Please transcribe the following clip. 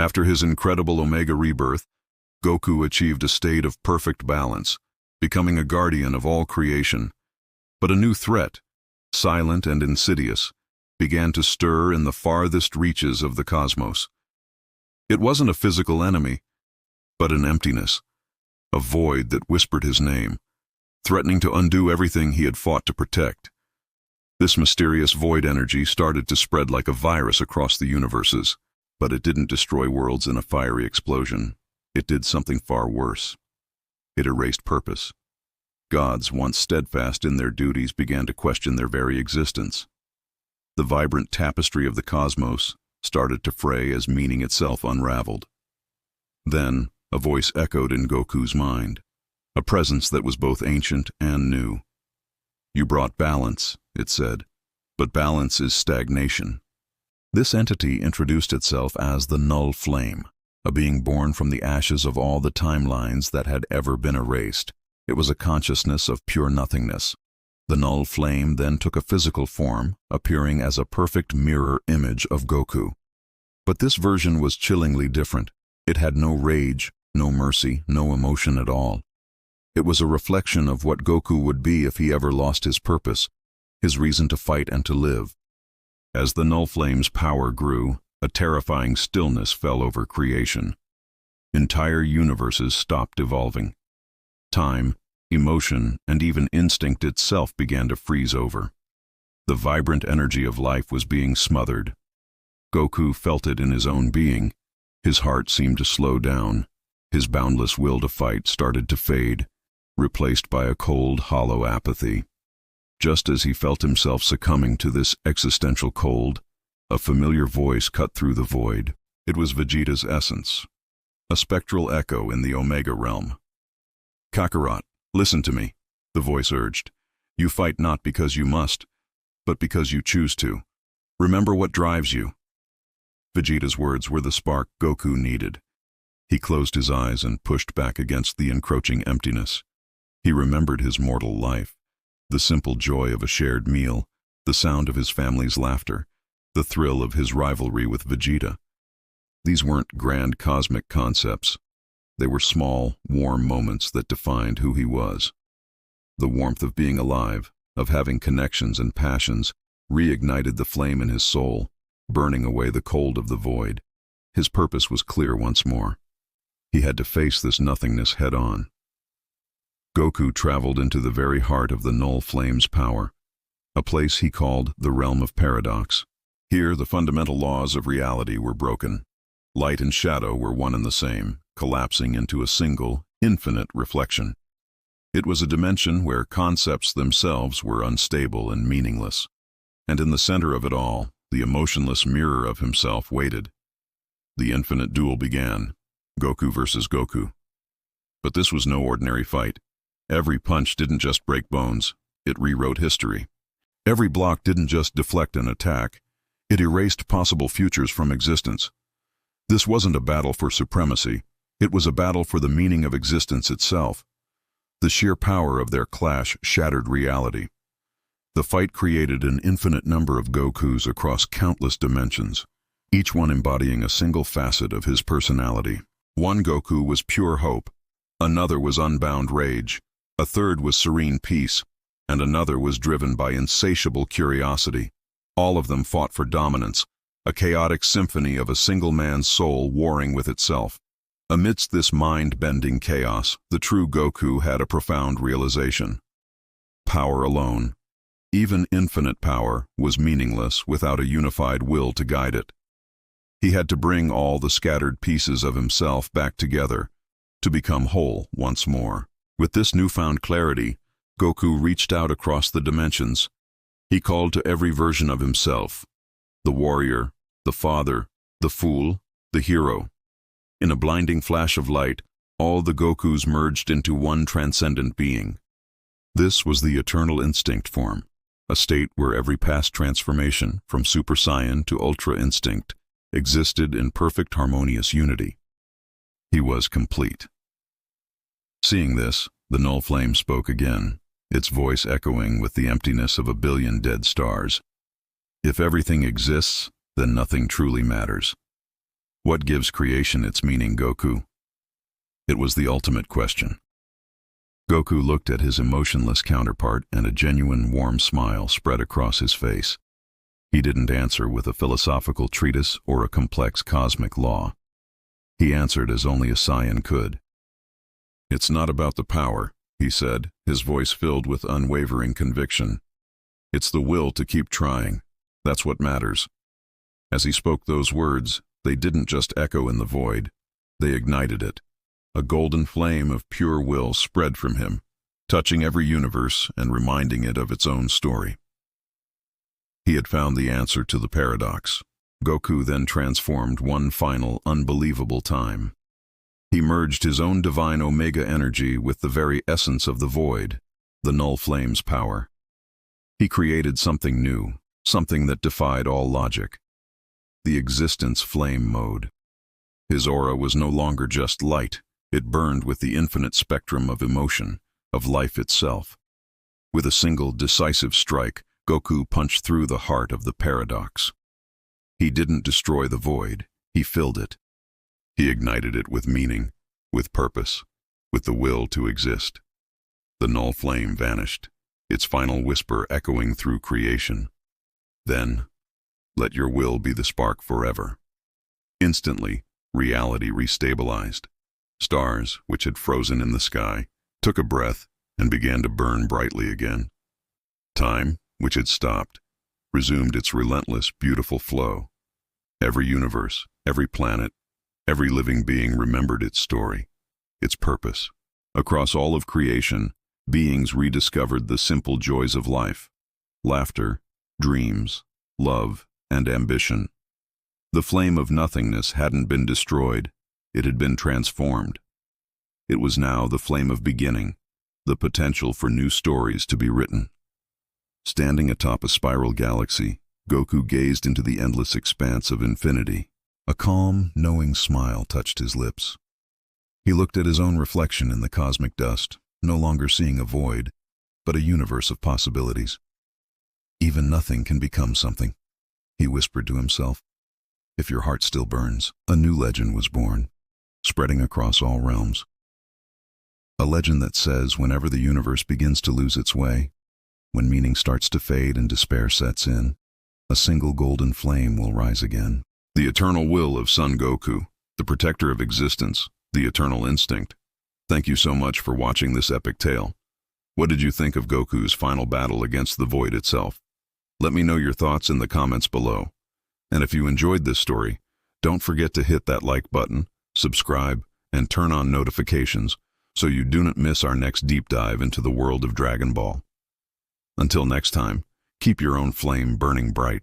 After his incredible Omega Rebirth, Goku achieved a state of perfect balance, becoming a guardian of all creation. But a new threat, silent and insidious, began to stir in the farthest reaches of the cosmos. It wasn't a physical enemy, but an emptiness, a void that whispered his name, threatening to undo everything he had fought to protect. This mysterious void energy started to spread like a virus across the universes, but it didn't destroy worlds in a fiery explosion. It did something far worse. It erased purpose. Gods, once steadfast in their duties, began to question their very existence. The vibrant tapestry of the cosmos started to fray as meaning itself unraveled. Then, a voice echoed in Goku's mind, a presence that was both ancient and new. "You brought balance," it said, "but balance is stagnation." This entity introduced itself as the Null Flame, a being born from the ashes of all the timelines that had ever been erased. It was a consciousness of pure nothingness. The Null Flame then took a physical form, appearing as a perfect mirror image of Goku. But this version was chillingly different. It had no rage, no mercy, no emotion at all. It was a reflection of what Goku would be if he ever lost his purpose, his reason to fight and to live. As the Null Flame's power grew, a terrifying stillness fell over creation. Entire universes stopped evolving. Time, emotion, and even instinct itself began to freeze over. The vibrant energy of life was being smothered. Goku felt it in his own being. His heart seemed to slow down. His boundless will to fight started to fade, replaced by a cold, hollow apathy. Just as he felt himself succumbing to this existential cold, a familiar voice cut through the void. It was Vegeta's essence, a spectral echo in the Omega realm. "Kakarot, listen to me," the voice urged. "You fight not because you must, but because you choose to. Remember what drives you." Vegeta's words were the spark Goku needed. He closed his eyes and pushed back against the encroaching emptiness. He remembered his mortal life, the simple joy of a shared meal, the sound of his family's laughter, the thrill of his rivalry with Vegeta. These weren't grand cosmic concepts. They were small, warm moments that defined who he was. The warmth of being alive, of having connections and passions, reignited the flame in his soul, burning away the cold of the void. His purpose was clear once more. He had to face this nothingness head-on. Goku traveled into the very heart of the Null Flame's power, a place he called the Realm of Paradox. Here, the fundamental laws of reality were broken. Light and shadow were one and the same, collapsing into a single, infinite reflection. It was a dimension where concepts themselves were unstable and meaningless. And in the center of it all, the emotionless mirror of himself waited. The infinite duel began, Goku versus Goku. But this was no ordinary fight. Every punch didn't just break bones, it rewrote history. Every block didn't just deflect an attack, it erased possible futures from existence. This wasn't a battle for supremacy, it was a battle for the meaning of existence itself. The sheer power of their clash shattered reality. The fight created an infinite number of Gokus across countless dimensions, each one embodying a single facet of his personality. One Goku was pure hope, another was unbound rage, a third was serene peace, and another was driven by insatiable curiosity. All of them fought for dominance, a chaotic symphony of a single man's soul warring with itself. Amidst this mind-bending chaos, the true Goku had a profound realization. Power alone, even infinite power, was meaningless without a unified will to guide it. He had to bring all the scattered pieces of himself back together to become whole once more. With this newfound clarity, Goku reached out across the dimensions. He called to every version of himself, the warrior, the father, the fool, the hero. In a blinding flash of light, all the Gokus merged into one transcendent being. This was the Eternal Instinct form, a state where every past transformation, from Super Saiyan to Ultra Instinct, existed in perfect harmonious unity. He was complete. Seeing this, the Null Flame spoke again, its voice echoing with the emptiness of a billion dead stars. "If everything exists, then nothing truly matters. What gives creation its meaning, Goku? It was the ultimate question. Goku looked at his emotionless counterpart, and a genuine warm smile spread across his face. He didn't answer with a philosophical treatise or a complex cosmic law. He answered as only a Saiyan could. "It's not about the power," he said, his voice filled with unwavering conviction. "It's the will to keep trying. That's what matters." As he spoke those words, they didn't just echo in the void. They ignited it. A golden flame of pure will spread from him, touching every universe and reminding it of its own story. He had found the answer to the paradox. Goku then transformed one final, unbelievable time. He merged his own divine Omega energy with the very essence of the void, the Null Flame's power. He created something new, something that defied all logic. The existence flame mode. His aura was no longer just light. It burned with the infinite spectrum of emotion, of life itself. With a single, decisive strike, Goku punched through the heart of the paradox. He didn't destroy the void, he filled it. He ignited it with meaning, with purpose, with the will to exist. The Null Flame vanished, its final whisper echoing through creation. Then, let your will be the spark forever. Instantly, reality restabilized. Stars, which had frozen in the sky, took a breath and began to burn brightly again. Time, which had stopped, resumed its relentless, beautiful flow. Every universe, every planet, every living being remembered its story, its purpose. Across all of creation, beings rediscovered the simple joys of life: laughter, dreams, love, and ambition. The flame of nothingness hadn't been destroyed, it had been transformed. It was now the flame of beginning, the potential for new stories to be written. Standing atop a spiral galaxy, Goku gazed into the endless expanse of infinity. A calm, knowing smile touched his lips. He looked at his own reflection in the cosmic dust, no longer seeing a void, but a universe of possibilities. Even nothing can become something, he whispered to himself. If your heart still burns, a new legend was born, spreading across all realms. A legend that says whenever the universe begins to lose its way, when meaning starts to fade and despair sets in, a single golden flame will rise again. The eternal will of Son Goku, the protector of existence, the Eternal Instinct. Thank you so much for watching this epic tale. What did you think of Goku's final battle against the void itself? Let me know your thoughts in the comments below. And if you enjoyed this story, don't forget to hit that like button, subscribe, and turn on notifications so you do not miss our next deep dive into the world of Dragon Ball. Until next time, keep your own flame burning bright.